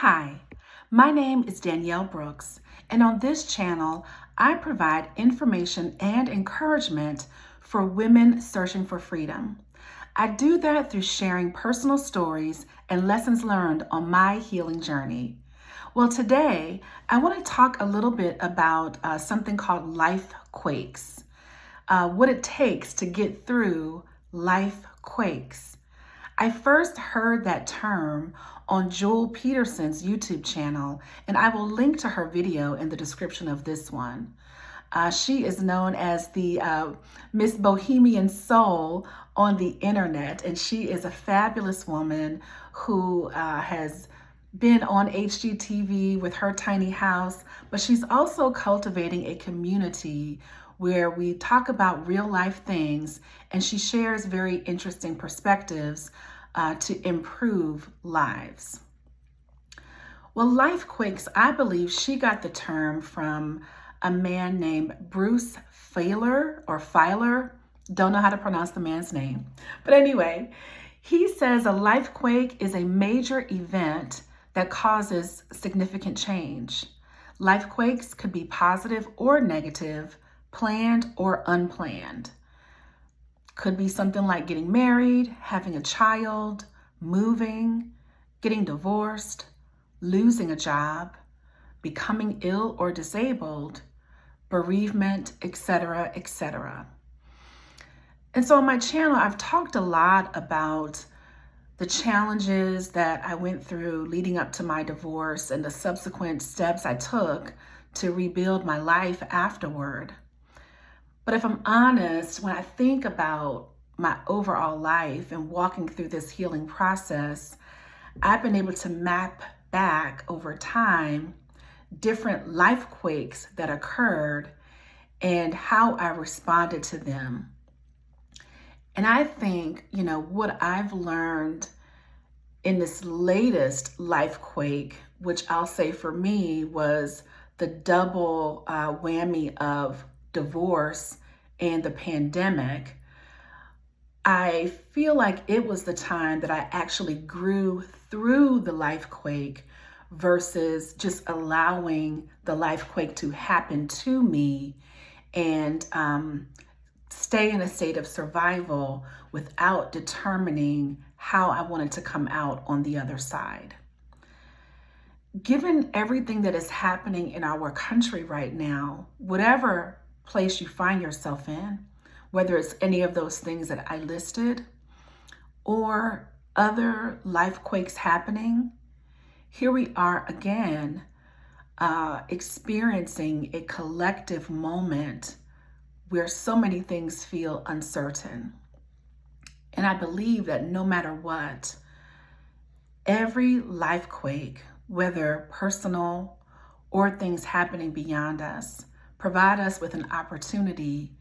Hi, my name is Danielle Brooks, and on this channel, I provide information and encouragement for women searching for freedom. I do that through sharing personal stories and lessons learned on my healing journey. Well, today, I want to talk a little bit about something called LifeQuakes, what it takes to get through LifeQuakes. I first heard that term on Joel Peterson's YouTube channel, and I will link to her video in the description of this one. She is known as the Miss Bohemian Soul on the internet, and she is a fabulous woman who has been on HGTV with her tiny house, but she's also cultivating a community where we talk about real life things, and she shares very interesting perspectives to improve lives. Well, LifeQuakes, I believe she got the term from a man named Bruce Feiler. Don't know how to pronounce the man's name. But anyway, he says a lifequake is a major event that causes significant change. Lifequakes could be positive or negative, planned or unplanned. Could be something like getting married, having a child, moving, getting divorced, losing a job, becoming ill or disabled, bereavement, etc., etc. And so on my channel, I've talked a lot about the challenges that I went through leading up to my divorce and the subsequent steps I took to rebuild my life afterward. But if I'm honest, when I think about my overall life and walking through this healing process, I've been able to map back over time different life quakes that occurred and how I responded to them. And I think, what I've learned in this latest life quake, which I'll say for me was the double whammy of divorce and the pandemic, I feel like it was the time that I actually grew through the life quake versus just allowing the life quake to happen to me and stay in a state of survival without determining how I wanted to come out on the other side. Given everything that is happening in our country right now, whatever place you find yourself in, whether it's any of those things that I listed or other life quakes happening, here we are again experiencing a collective moment where so many things feel uncertain. And I believe that no matter what, every life quake, whether personal or things happening beyond us, provide us with an opportunity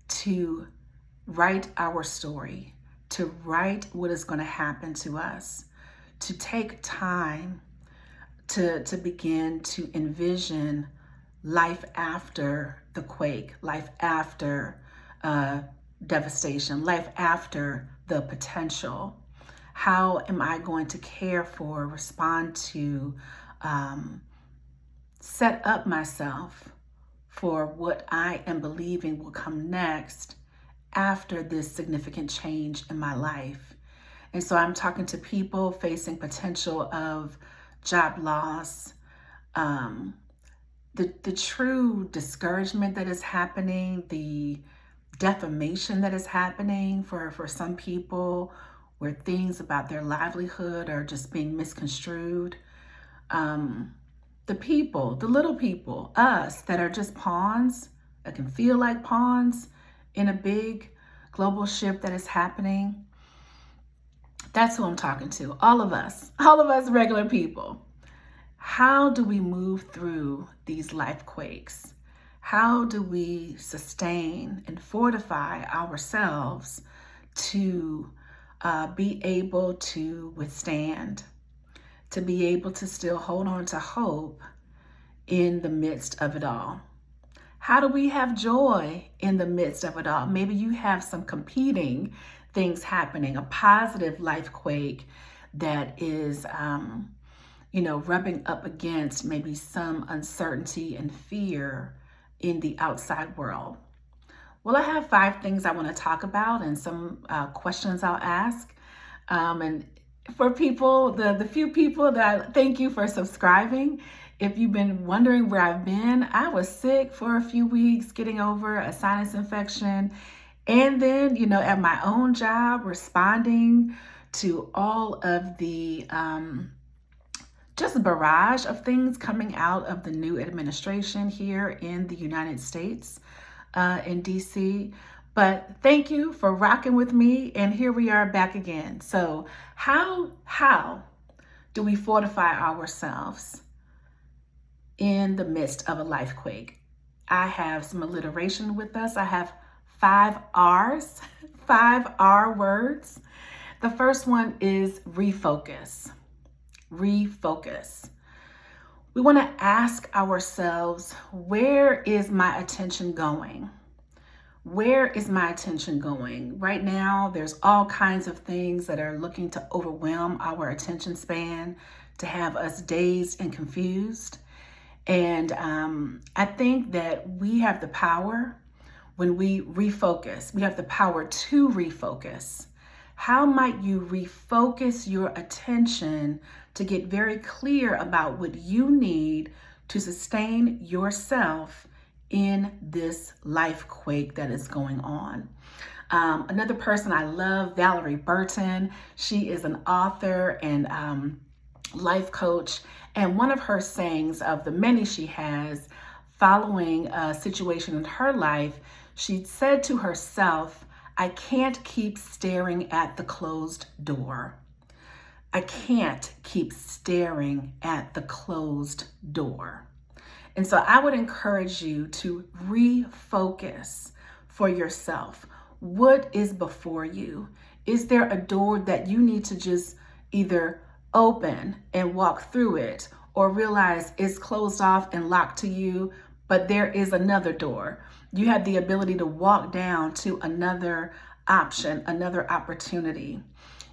to write our story, to write what is going to happen to us, to take time to begin to envision life after the quake, life after devastation, life after the potential. How am I going to care for, respond to, set up myself for what I am believing will come next after this significant change in my life? And so I'm talking to people facing potential of job loss, the true discouragement that is happening, the defamation that is happening for some people, where things about their livelihood are just being misconstrued. The people, the little people, us that are just pawns, that can feel like pawns in a big global shift that is happening. That's who I'm talking to. All of us regular people. How do we move through these life quakes? How do we sustain and fortify ourselves to be able to withstand, to be able to still hold on to hope in the midst of it all? How do we have joy in the midst of it all? Maybe you have some competing things happening, a positive life quake that is rubbing up against maybe some uncertainty and fear in the outside world? Well, I have 5 things I want to talk about and some questions I'll ask. And for people, the few people that thank you for subscribing. If you've been wondering where I've been, I was sick for a few weeks, getting over a sinus infection. And then, at my own job, responding to all of the just a barrage of things coming out of the new administration here in the United States, in DC. But thank you for rocking with me, and here we are back again. So how do we fortify ourselves in the midst of a life quake? I have some alliteration with us. I have 5 R's, 5 R words. The first one is refocus. Refocus. We want to ask ourselves, where is my attention going? Where is my attention going? Right now, there's all kinds of things that are looking to overwhelm our attention span, to have us dazed and confused. And I think that we have the power when we refocus. We have the power to refocus. How might you refocus your attention to get very clear about what you need to sustain yourself in this life quake that is going on? Another person I love, Valerie Burton. She is an author and life coach. And one of her sayings, of the many she has, following a situation in her life, she said to herself, I can't keep staring at the closed door. I can't keep staring at the closed door. And so I would encourage you to refocus for yourself. What is before you? Is there a door that you need to just either open and walk through it, or realize it's closed off and locked to you, but there is another door? You have the ability to walk down to another option, another opportunity.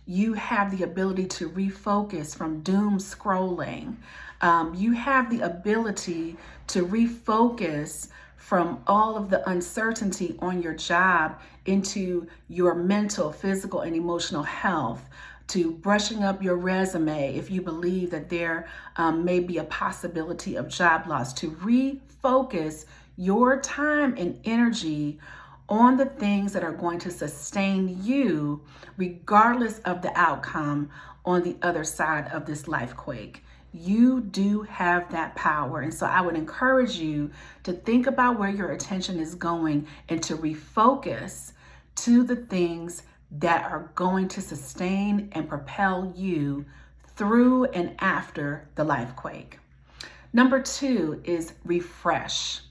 You have the ability to refocus from doom scrolling. You have the ability to refocus from all of the uncertainty on your job into your mental, physical, and emotional health, to brushing up your resume if you believe that there may be a possibility of job loss, to refocus your time and energy on the things that are going to sustain you regardless of the outcome on the other side of this life quake. You do have that power. And so I would encourage you to think about where your attention is going and to refocus to the things that are going to sustain and propel you through and after the life quake. Number 2 is refresh.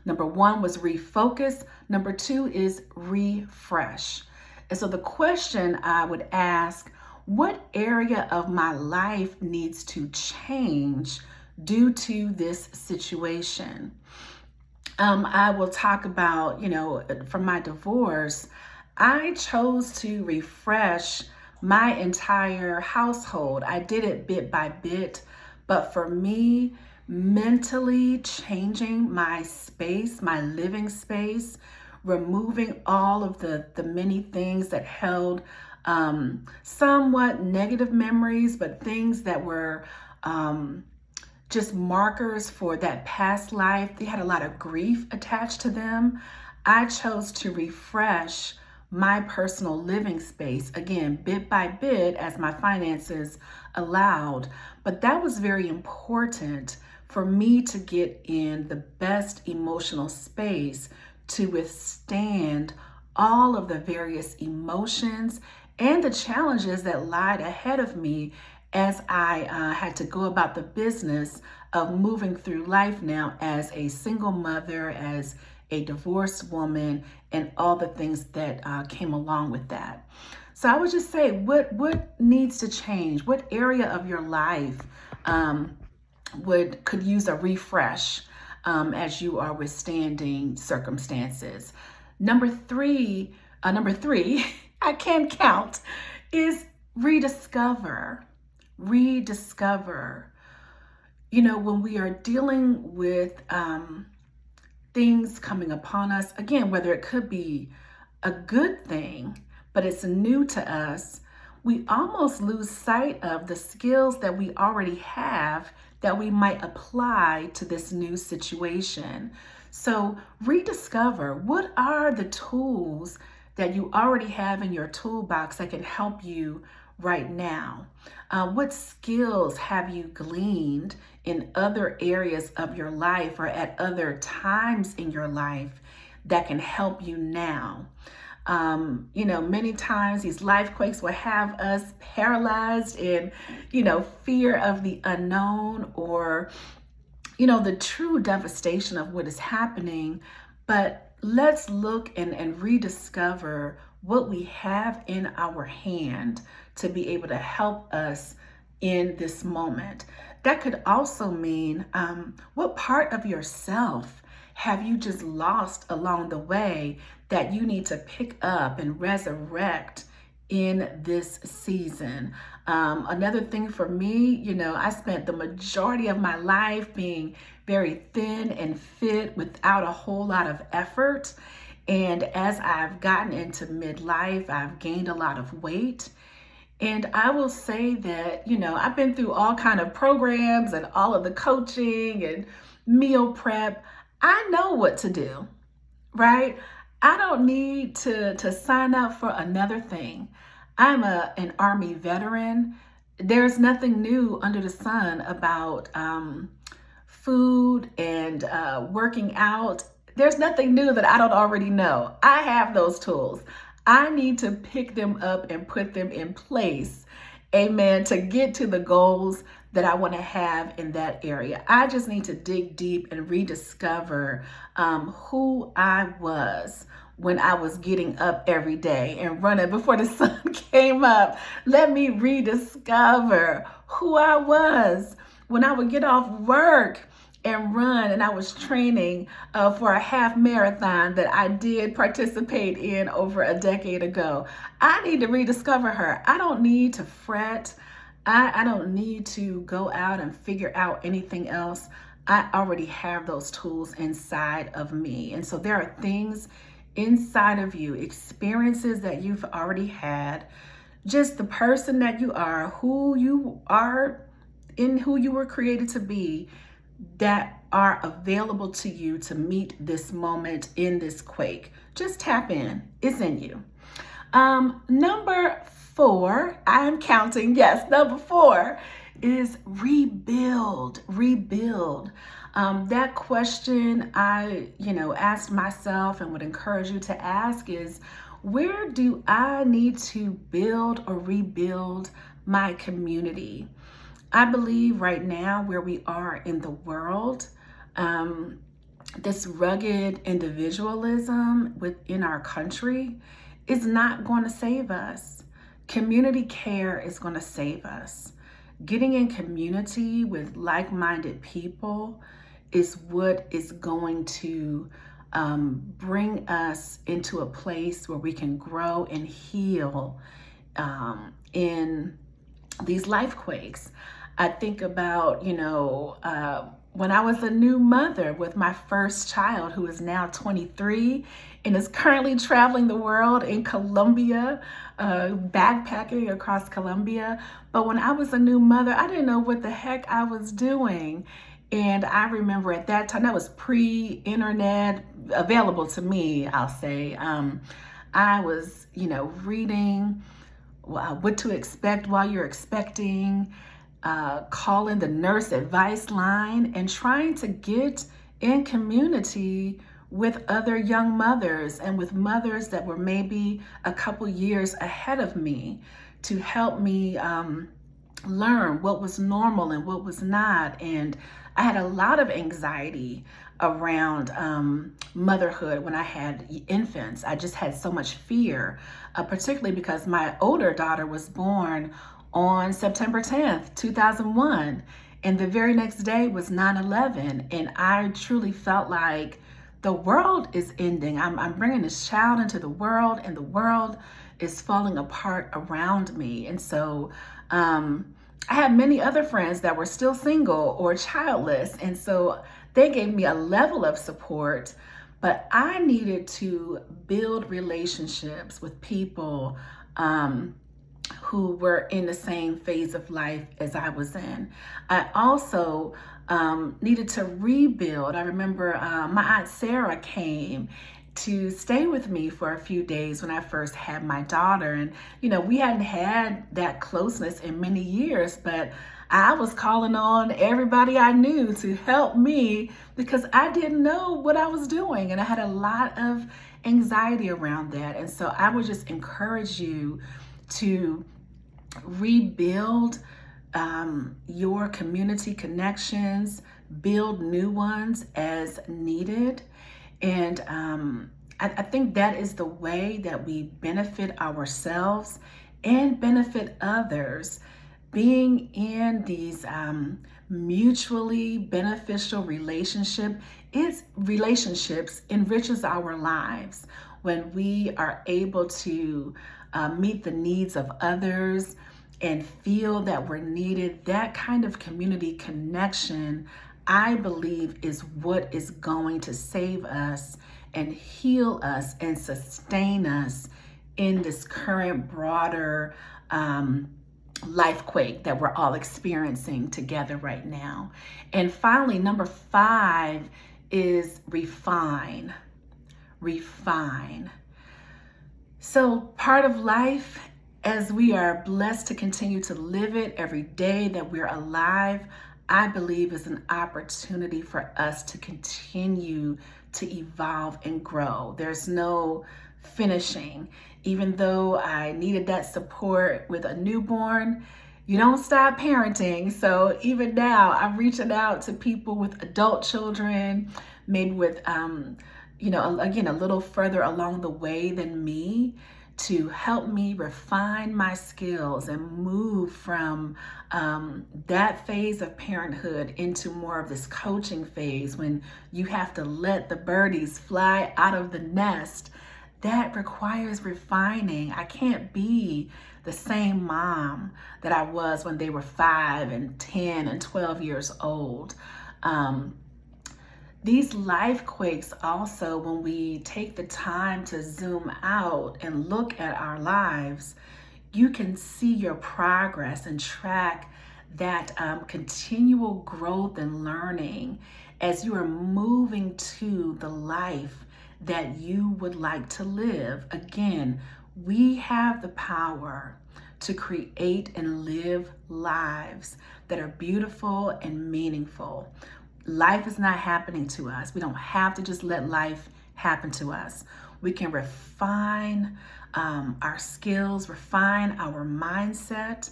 Number 1 was refocus. Number 2 is refresh. And so the question I would ask, what area of my life needs to change due to this situation? I will talk about, from my divorce, I chose to refresh my entire household. I did it bit by bit, but for me, mentally changing my space, my living space, removing all of the many things that held somewhat negative memories, but things that were just markers for that past life. They had a lot of grief attached to them. I chose to refresh my personal living space, again, bit by bit as my finances allowed. But that was very important for me to get in the best emotional space to withstand all of the various emotions and the challenges that lied ahead of me as I had to go about the business of moving through life now as a single mother, as a divorced woman, and all the things that came along with that. So I would just say, what needs to change? What area of your life could use a refresh as you are withstanding circumstances? Number three, I can count, is rediscover. Rediscover. when we are dealing with things coming upon us, again, whether it could be a good thing, but it's new to us, we almost lose sight of the skills that we already have that we might apply to this new situation. So rediscover, what are the tools that you already have in your toolbox that can help you right now? What skills have you gleaned in other areas of your life or at other times in your life that can help you now? Many times these LifeQuakes will have us paralyzed in, fear of the unknown or, the true devastation of what is happening. But let's look and rediscover what we have in our hand to be able to help us in this moment. That could also mean what part of yourself have you just lost along the way that you need to pick up and resurrect in this season? Another thing for me, I spent the majority of my life being very thin and fit without a whole lot of effort. And as I've gotten into midlife, I've gained a lot of weight. And I will say that, I've been through all kind of programs and all of the coaching and meal prep. I know what to do, right? I don't need to sign up for another thing. I'm an Army veteran. There's nothing new under the sun about food and working out. There's nothing new that I don't already know. I have those tools. I need to pick them up and put them in place, amen, to get to the goals that I want to have in that area. I just need to dig deep and rediscover who I was when I was getting up every day and running before the sun came up. Let me rediscover who I was when I would get off work and run, and I was training for a half marathon that I did participate in over a decade ago. I need to rediscover her. I don't need to fret. I don't need to go out and figure out anything else. I already have those tools inside of me. And so there are things inside of you, experiences that you've already had, just the person that you are, who you are, in who you were created to be, that are available to you to meet this moment in this quake. Just tap in. It's in you. Number 4, I'm counting. Yes, number 4 is rebuild. Rebuild. That question I, asked myself and would encourage you to ask is, where do I need to build or rebuild my community? I believe right now where we are in the world, this rugged individualism within our country is not going to save us. Community care is going to save us. Getting in community with like-minded people is what is going to bring us into a place where we can grow and heal in these LifeQuakes. I think about, when I was a new mother with my first child, who is now 23 and is currently traveling the world in Colombia, backpacking across Colombia. But when I was a new mother, I didn't know what the heck I was doing. And I remember at that time, that was pre-internet available to me, I'll say. I was, reading what to expect while you're expecting, calling the nurse advice line and trying to get in community with other young mothers and with mothers that were maybe a couple years ahead of me to help me learn what was normal and what was not. And I had a lot of anxiety around motherhood when I had infants. I just had so much fear, particularly because my older daughter was born on September 10th, 2001. And the very next day was 9/11. And I truly felt like the world is ending. I'm bringing this child into the world and the world is falling apart around me. And so I had many other friends that were still single or childless. And so they gave me a level of support, but I needed to build relationships with people who were in the same phase of life as I was in. I also needed to rebuild. I remember my Aunt Sarah came to stay with me for a few days when I first had my daughter. And, we hadn't had that closeness in many years, but I was calling on everybody I knew to help me because I didn't know what I was doing. And I had a lot of anxiety around that. And so I would just encourage you to rebuild your community connections, build new ones as needed. And I think that is the way that we benefit ourselves and benefit others. Being in these mutually beneficial relationships enriches our lives when we are able to meet the needs of others and feel that we're needed. That kind of community connection, I believe, is what is going to save us and heal us and sustain us in this current broader LifeQuake that we're all experiencing together right now. And finally, number 5 is refine. Refine. So part of life, as we are blessed to continue to live it every day that we're alive, I believe is an opportunity for us to continue to evolve and grow. There's no finishing. Even though I needed that support with a newborn, you don't stop parenting. So even now, I'm reaching out to people with adult children, maybe with, again, a little further along the way than me, to help me refine my skills and move from that phase of parenthood into more of this coaching phase when you have to let the birdies fly out of the nest. That requires refining. I can't be the same mom that I was when they were 5 and 10 and 12 years old. These LifeQuakes also, when we take the time to zoom out and look at our lives, you can see your progress and track that continual growth and learning as you are moving to the life that you would like to live. Again, we have the power to create and live lives that are beautiful and meaningful. Life is not happening to us. We don't have to just let life happen to us. We can refine our skills, refine our mindset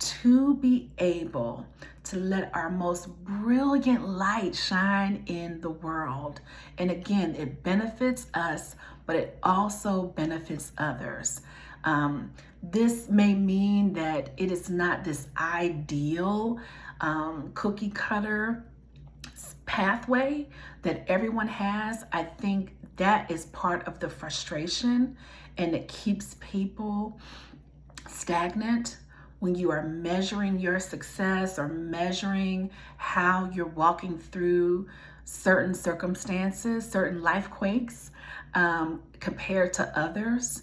to be able to let our most brilliant light shine in the world. And again, it benefits us, but it also benefits others. This may mean that it is not this ideal cookie cutter pathway that everyone has. I think that is part of the frustration, and it keeps people stagnant. When you are measuring your success or measuring how you're walking through certain circumstances, certain LifeQuakes, compared to others,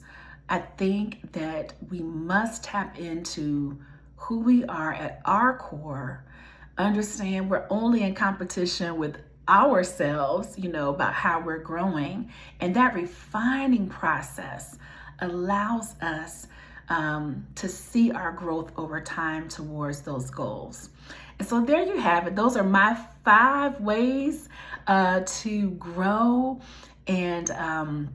I think that we must tap into who we are at our core, understand we're only in competition with ourselves, about how we're growing. And that refining process allows us to see our growth over time towards those goals. And so there you have it. Those are my 5 ways to grow and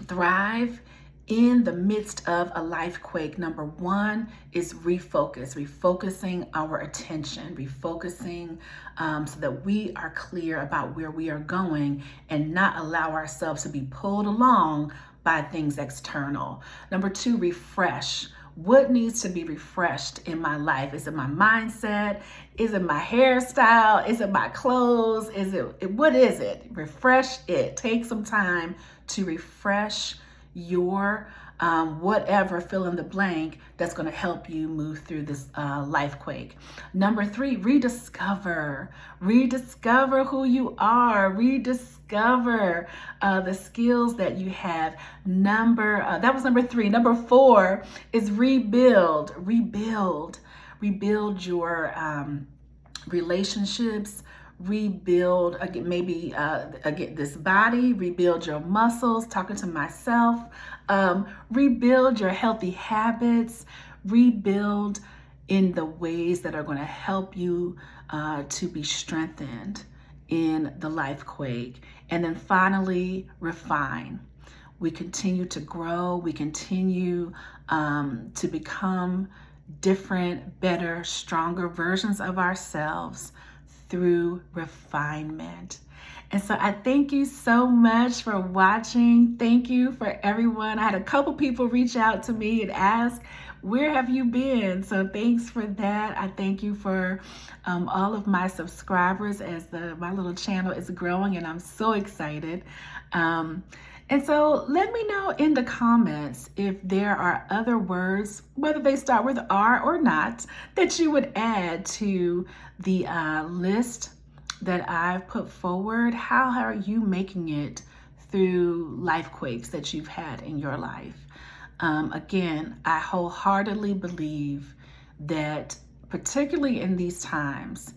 thrive in the midst of a LifeQuake. Number 1 is refocusing our attention, refocusing so that we are clear about where we are going and not allow ourselves to be pulled along by things external. Number 2, refresh. What needs to be refreshed in my life? Is it my mindset? Is it my hairstyle? Is it my clothes? What is it? Refresh it. Take some time to refresh your whatever, fill in the blank, that's going to help you move through this life quake. Number 3, rediscover. Rediscover who you are. Rediscover the skills that you have. That was number 3. Number 4 is rebuild. Rebuild your relationships. Rebuild again, maybe again this body. Rebuild your muscles. Talking to myself. Rebuild your healthy habits. Rebuild in the ways that are going to help you to be strengthened in the life quake. And then finally, refine. We continue to grow. We continue to become different, better, stronger versions of ourselves through refinement. And so I thank you so much for watching. Thank you for everyone. I had a couple people reach out to me and ask, where have you been? So thanks for that. I thank you for all of my subscribers as my little channel is growing, and I'm so excited. And so let me know in the comments if there are other words, whether they start with R or not, that you would add to the list that I've put forward. How are you making it through life quakes that you've had in your life? Again, I wholeheartedly believe that particularly in these times,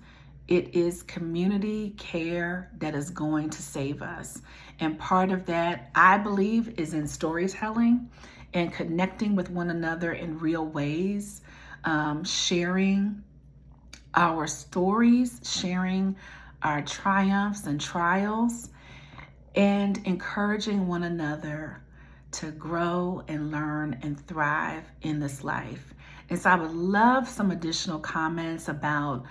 it is community care that is going to save us. And part of that, I believe, is in storytelling and connecting with one another in real ways, sharing our stories, sharing our triumphs and trials, and encouraging one another to grow and learn and thrive in this life. And so I would love some additional comments about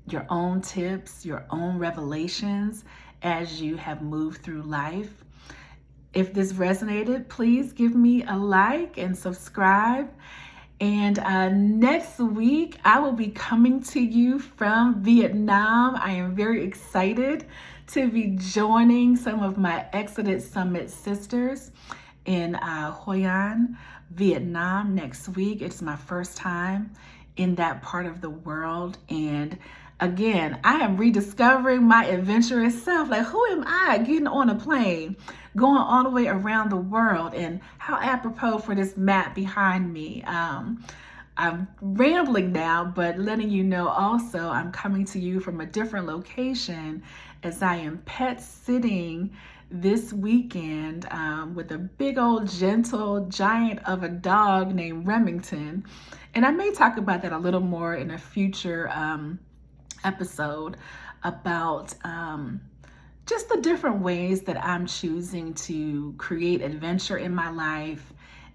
your own tips, your own revelations as you have moved through life. If this resonated, please give me a like and subscribe. And next week, I will be coming to you from Vietnam. I am very excited to be joining some of my Exodus Summit sisters in Hoi An, Vietnam next week. It's my first time in that part of the world. And again, I am rediscovering my adventurous self. Like, who am I getting on a plane, going all the way around the world? And how apropos for this map behind me. I'm rambling now, but letting you know also I'm coming to you from a different location as I am pet sitting this weekend with a big old gentle giant of a dog named Remington. And I may talk about that a little more in a future episode about just the different ways that I'm choosing to create adventure in my life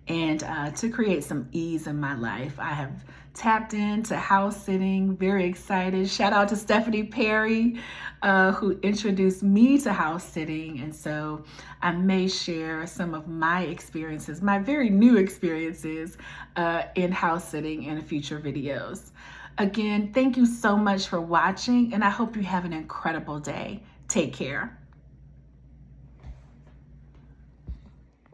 and to create some ease in my life. I have tapped into house sitting, very excited. Shout out to Stephanie Perry, who introduced me to house sitting. And so I may share some of my experiences, my very new experiences in house sitting in future videos. Again, thank you so much for watching, and I hope you have an incredible day. Take care.